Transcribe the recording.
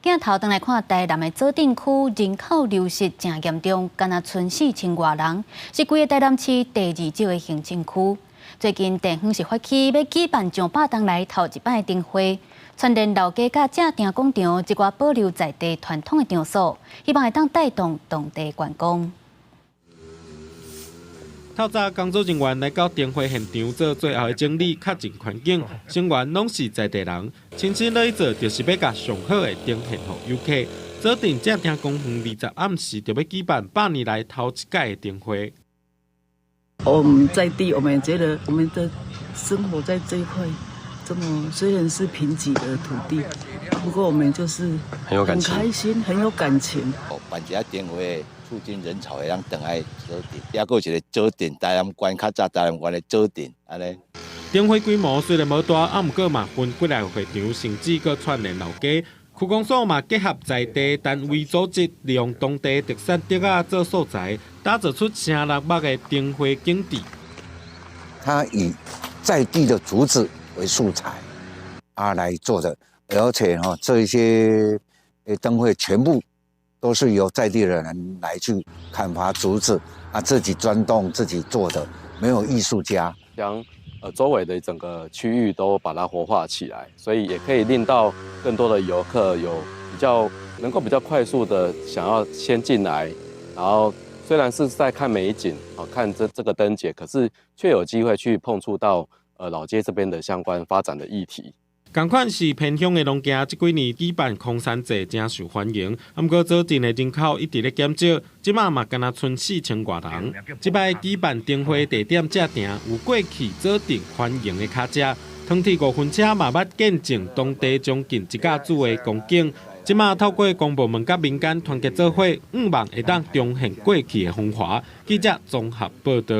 镜头登来看，台南的左镇区人口流失正严重，敢若剩4000多人，是规个台南市第2少的行政区。最近地方是发起要举办上百年来头一摆的灯会，传连老街甲正定广场一寡保留在地传统的场所，希望会当带动当地观光。 透早，工作人员来到灯会现场做最后的整理、较进环境，成员拢是在地人，亲身来做，就是要甲上好的呈现予游客。左镇正厅公园20暗时就要举办100年来头一届的灯会。我们在地，我们觉得我们的生活在这一块，这么虽然是贫瘠的土地，不过我们就是很开心，很有感情。办一下灯会。 促进人潮会当等来左镇，也个一个左镇台南县较早台南县的左镇，安尼。灯会规模虽然无大，啊，毋过嘛分几个会场，甚至阁串联老街。区公所嘛结合在地单位组织，利用当地特产竹仔做素材，打造出声落目的灯会景致。它以在地的竹子为素材来做的，而且这一些灯会全部。 都是由在地的人来去砍伐竹子自己钻洞自己做的，没有艺术家。将周围的整个区域都把它活化起来，所以也可以令到更多的游客有能够比较快速的想要先进来，然后虽然是在看美景看这个灯节，可是却有机会去碰触到老街这边的相关发展的议题。 同款是偏乡的农家，这几年举办空山节真受欢迎。不过左镇的人口一直在减少，即马嘛敢若剩4000多人。这摆举办灯会地点正定有过去左镇欢迎的卡车，汤铁5分车嘛捌见证当地将近1架子的光景。即马透过公部门甲民间团结做伙，望会当重现过去的风华。记者综合报道。